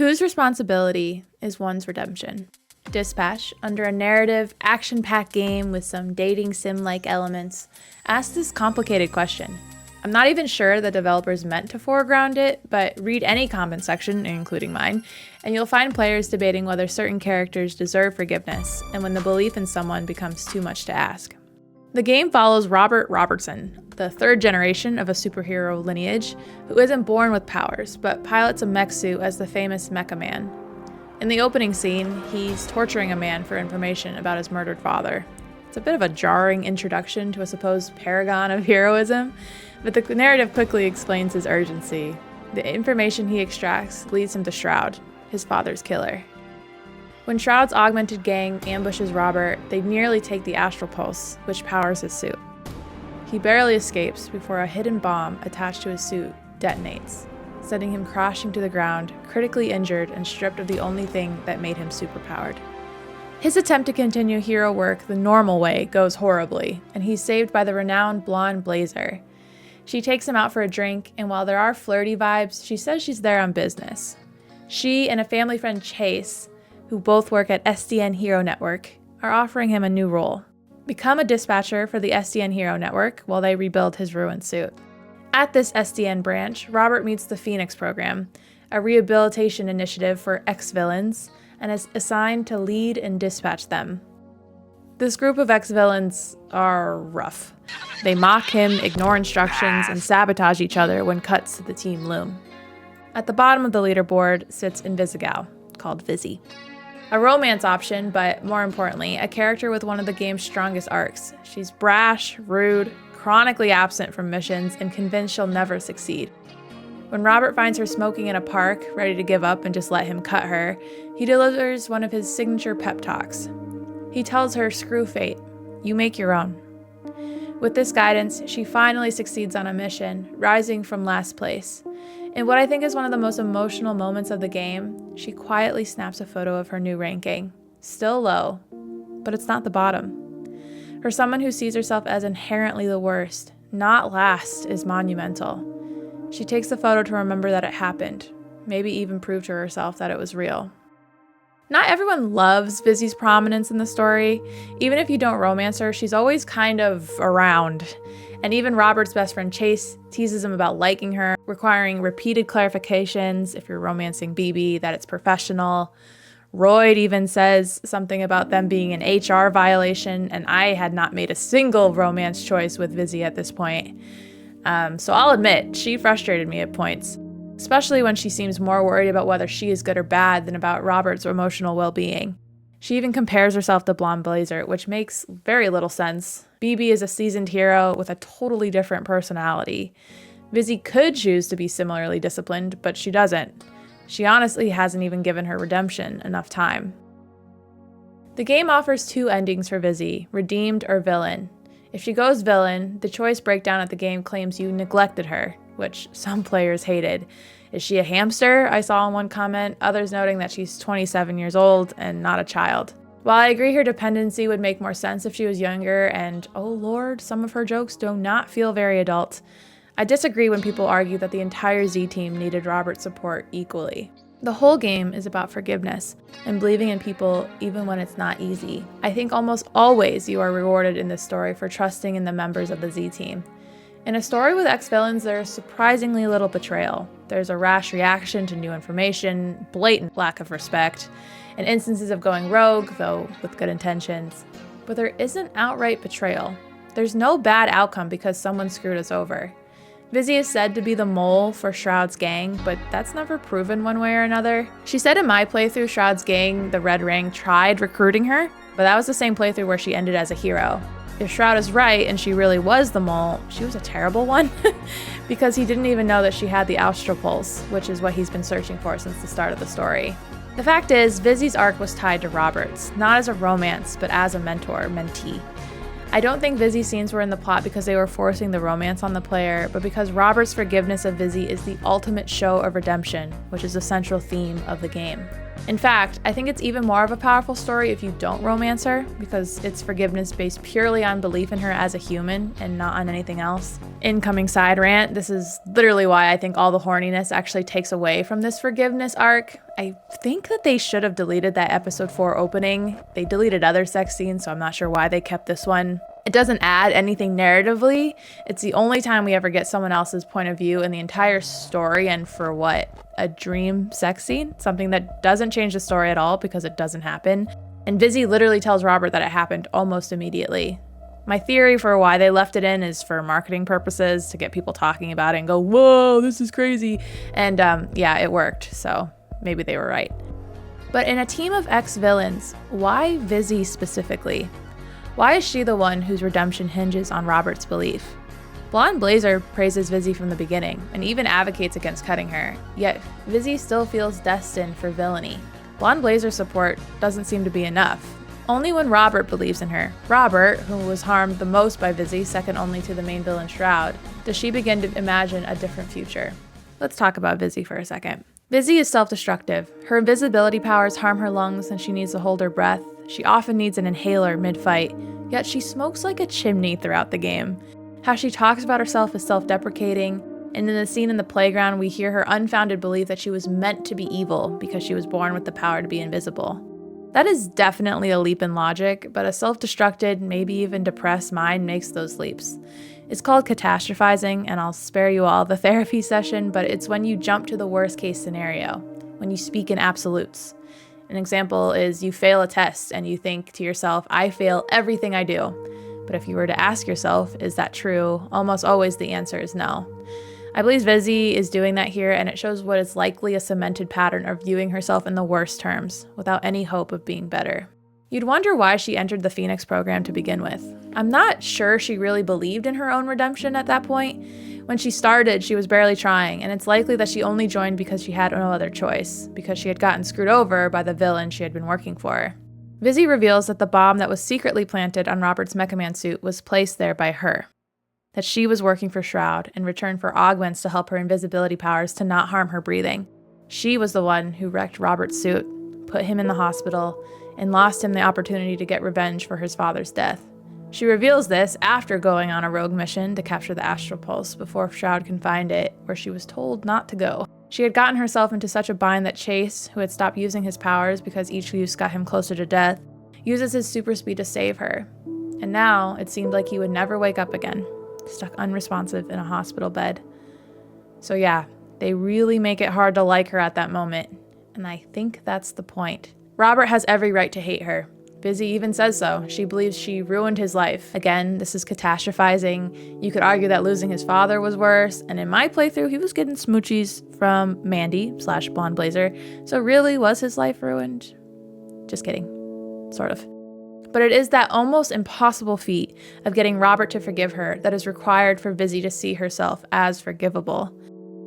Whose responsibility is one's redemption? Dispatch, under a narrative, action-packed game with some dating sim-like elements, asks this complicated question. I'm not even sure the developers meant to foreground it, but read any comment section, including mine, and you'll find players debating whether certain characters deserve forgiveness and when the belief in someone becomes too much to ask. The game follows Robert Robertson, the third generation of a superhero lineage, who isn't born with powers, but pilots a mech suit as the famous Mecha Man. In the opening scene, he's torturing a man for information about his murdered father. It's a bit of a jarring introduction to a supposed paragon of heroism, but the narrative quickly explains his urgency. The information he extracts leads him to Shroud, his father's killer. When Shroud's augmented gang ambushes Robert, they nearly take the astral pulse, which powers his suit. He barely escapes before a hidden bomb attached to his suit detonates, sending him crashing to the ground, critically injured and stripped of the only thing that made him superpowered. His attempt to continue hero work the normal way goes horribly, and he's saved by the renowned blonde Blazer. She takes him out for a drink, and while there are flirty vibes, she says she's there on business. She and a family friend Chase, who both work at SDN Hero Network, are offering him a new role. Become a dispatcher for the SDN Hero Network while they rebuild his ruined suit. At this SDN branch, Robert meets the Phoenix program, a rehabilitation initiative for ex-villains, and is assigned to lead and dispatch them. This group of ex-villains are rough. They mock him, ignore instructions, and sabotage each other when cuts to the team loom. At the bottom of the leaderboard sits Invisigal, called Vizzy. A romance option, but more importantly, a character with one of the game's strongest arcs. She's brash, rude, chronically absent from missions, and convinced she'll never succeed. When Robert finds her smoking in a park, ready to give up and just let him cut her, he delivers one of his signature pep talks. He tells her, "Screw fate, you make your own." With this guidance, she finally succeeds on a mission, rising from last place. In what I think is one of the most emotional moments of the game, she quietly snaps a photo of her new ranking. Still low, but it's not the bottom. For someone who sees herself as inherently the worst, not last is monumental. She takes the photo to remember that it happened, maybe even prove to herself that it was real. Not everyone loves Vizzy's prominence in the story. Even if you don't romance her, she's always kind of around. And even Robert's best friend Chase teases him about liking her, requiring repeated clarifications if you're romancing BB that it's professional. Royd even says something about them being an HR violation, and I had not made a single romance choice with Vizzy at this point. So I'll admit, she frustrated me at points, especially when she seems more worried about whether she is good or bad than about Robert's emotional well-being. She even compares herself to Blonde Blazer, which makes very little sense. BB is a seasoned hero with a totally different personality. Vizzy could choose to be similarly disciplined, but she doesn't. She honestly hasn't even given her redemption enough time. The game offers two endings for Vizzy, redeemed or villain. If she goes villain, the choice breakdown at the game claims you neglected her, which some players hated. Is she a hamster? I saw in one comment, others noting that she's 27 years old and not a child. While I agree her dependency would make more sense if she was younger, and oh lord, some of her jokes do not feel very adult, I disagree when people argue that the entire Z team needed Robert's support equally. The whole game is about forgiveness and believing in people even when it's not easy. I think almost always you are rewarded in this story for trusting in the members of the Z team. In a story with ex-villains, there's surprisingly little betrayal. There's a rash reaction to new information, blatant lack of respect, and instances of going rogue, though with good intentions. But there isn't outright betrayal. There's no bad outcome because someone screwed us over. Vizzy is said to be the mole for Shroud's gang, but that's never proven one way or another. She said in my playthrough, Shroud's gang, the Red Ring, tried recruiting her, but that was the same playthrough where she ended as a hero. If Shroud is right and she really was the mole, she was a terrible one because he didn't even know that she had the astral pulse, which is what he's been searching for since the start of the story. The fact is, Vizzy's arc was tied to Robert's, not as a romance, but as a mentor-mentee. I don't think Vizzy scenes were in the plot because they were forcing the romance on the player, but because Robert's forgiveness of Vizzy is the ultimate show of redemption, which is the central theme of the game. In fact, I think it's even more of a powerful story if you don't romance her, because it's forgiveness based purely on belief in her as a human and not on anything else. Incoming side rant, this is literally why I think all the horniness actually takes away from this forgiveness arc. I think that they should have deleted that episode 4 opening. They deleted other sex scenes, so I'm not sure why they kept this one. It doesn't add anything narratively. It's the only time we ever get someone else's point of view in the entire story, and for what? A dream sex scene? Something that doesn't change the story at all because it doesn't happen. And Vizzy literally tells Robert that it happened almost immediately. My theory for why they left it in is for marketing purposes, to get people talking about it and go, whoa, this is crazy. And yeah, it worked, so maybe they were right. But in a team of ex-villains, why Vizzy specifically? Why is she the one whose redemption hinges on Robert's belief? Blonde Blazer praises Vizzy from the beginning and even advocates against cutting her, yet Vizzy still feels destined for villainy. Blonde Blazer's support doesn't seem to be enough. Only when Robert believes in her, Robert, who was harmed the most by Vizzy, second only to the main villain Shroud, does she begin to imagine a different future. Let's talk about Vizzy for a second. Vizzy is self-destructive. Her invisibility powers harm her lungs and she needs to hold her breath. She often needs an inhaler mid-fight, yet she smokes like a chimney throughout the game. How she talks about herself is self-deprecating, and in the scene in the playground, we hear her unfounded belief that she was meant to be evil because she was born with the power to be invisible. That is definitely a leap in logic, but a self-destructed, maybe even depressed mind makes those leaps. It's called catastrophizing, and I'll spare you all the therapy session, but it's when you jump to the worst-case scenario, when you speak in absolutes. An example is you fail a test and you think to yourself, I fail everything I do. But if you were to ask yourself, is that true? Almost always the answer is no. I believe Vizzy is doing that here, and it shows what is likely a cemented pattern of viewing herself in the worst terms, without any hope of being better. You'd wonder why she entered the Phoenix program to begin with. I'm not sure she really believed in her own redemption at that point. When she started, she was barely trying, and it's likely that she only joined because she had no other choice, because she had gotten screwed over by the villain she had been working for. Vizzy reveals that the bomb that was secretly planted on Robert's Mecha Man suit was placed there by her. That she was working for Shroud in return for augments to help her invisibility powers to not harm her breathing. She was the one who wrecked Robert's suit, put him in the hospital, and lost him the opportunity to get revenge for his father's death. She reveals this after going on a rogue mission to capture the Astral Pulse before Shroud can find it, where she was told not to go. She had gotten herself into such a bind that Chase, who had stopped using his powers because each use got him closer to death, uses his super speed to save her. And now it seemed like he would never wake up again, stuck unresponsive in a hospital bed. So yeah, they really make it hard to like her at that moment, and I think that's the point. Robert has every right to hate her. Vizzy even says so. She believes she ruined his life. Again, this is catastrophizing. You could argue that losing his father was worse, and in my playthrough, he was getting smoochies from Mandy/Blonde Blazer, so really was his life ruined? Just kidding. Sort of. But it is that almost impossible feat of getting Robert to forgive her that is required for Vizzy to see herself as forgivable.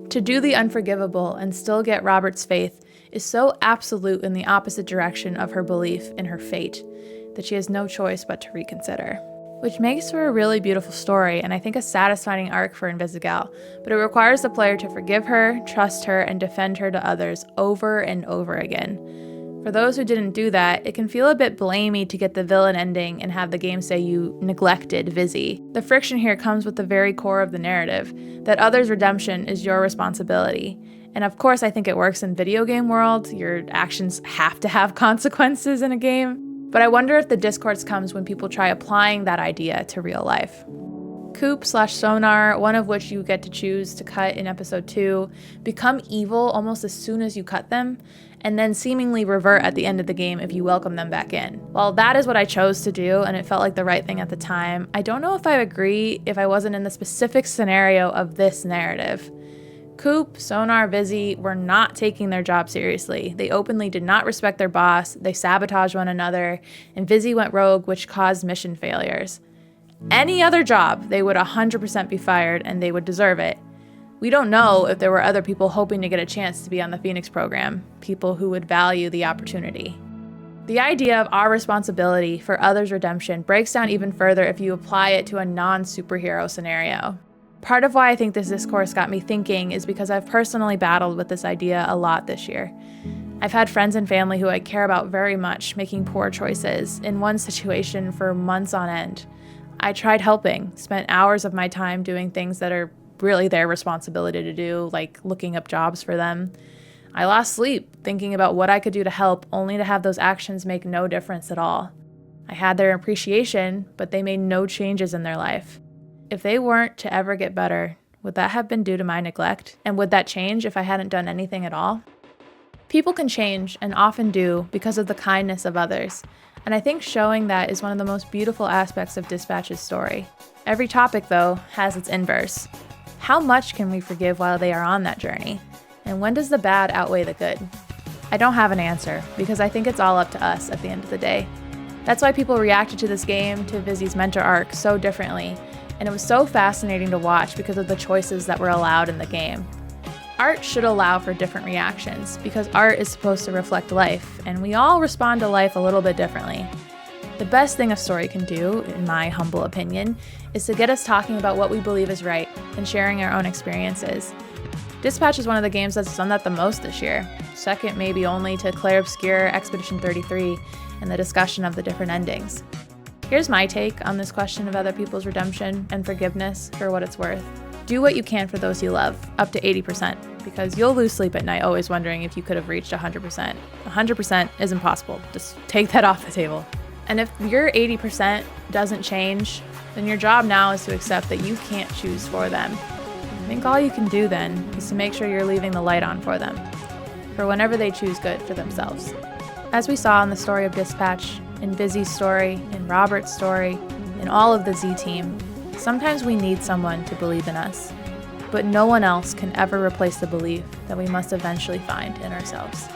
To do the unforgivable and still get Robert's faith is so absolute in the opposite direction of her belief in her fate that she has no choice but to reconsider. Which makes for a really beautiful story, and I think a satisfying arc for Invisigal, but it requires the player to forgive her, trust her, and defend her to others over and over again. For those who didn't do that, it can feel a bit blamey to get the villain ending and have the game say you neglected Vizzy. The friction here comes with the very core of the narrative, that others' redemption is your responsibility. And of course, I think it works in video game world. Your actions have to have consequences in a game. But I wonder if the discourse comes when people try applying that idea to real life. Coop/Sonar, one of which you get to choose to cut in episode 2, become evil almost as soon as you cut them, and then seemingly revert at the end of the game if you welcome them back in. While that is what I chose to do, and it felt like the right thing at the time, I don't know if I agree if I wasn't in the specific scenario of this narrative. Coop, Sonar, Vizzy were not taking their job seriously. They openly did not respect their boss, they sabotaged one another, and Vizzy went rogue, which caused mission failures. Any other job, they would 100% be fired, and they would deserve it. We don't know if there were other people hoping to get a chance to be on the Phoenix program, people who would value the opportunity. The idea of our responsibility for others' redemption breaks down even further if you apply it to a non-superhero scenario. Part of why I think this discourse got me thinking is because I've personally battled with this idea a lot this year. I've had friends and family who I care about very much making poor choices, in one situation for months on end. I tried helping, spent hours of my time doing things that are really their responsibility to do, like looking up jobs for them. I lost sleep thinking about what I could do to help, only to have those actions make no difference at all. I had their appreciation, but they made no changes in their life. If they weren't to ever get better, would that have been due to my neglect? And would that change if I hadn't done anything at all? People can change, and often do, because of the kindness of others. And I think showing that is one of the most beautiful aspects of Dispatch's story. Every topic, though, has its inverse. How much can we forgive while they are on that journey? And when does the bad outweigh the good? I don't have an answer, because I think it's all up to us at the end of the day. That's why people reacted to this game, to Vizzy's mentor arc, so differently. And it was so fascinating to watch because of the choices that were allowed in the game. Art should allow for different reactions, because art is supposed to reflect life, and we all respond to life a little bit differently. The best thing a story can do, in my humble opinion, is to get us talking about what we believe is right and sharing our own experiences. Dispatch is one of the games that's done that the most this year, second maybe only to Claire Obscure Expedition 33 and the discussion of the different endings. Here's my take on this question of other people's redemption and forgiveness for what it's worth. Do what you can for those you love, up to 80%, because you'll lose sleep at night always wondering if you could have reached 100%. 100% is impossible. Just take that off the table. And if your 80% doesn't change, then your job now is to accept that you can't choose for them. I think all you can do then is to make sure you're leaving the light on for them, for whenever they choose good for themselves. As we saw in the story of Dispatch, in Vizzy's story, in Robert's story, in all of the Z team, sometimes we need someone to believe in us, but no one else can ever replace the belief that we must eventually find in ourselves.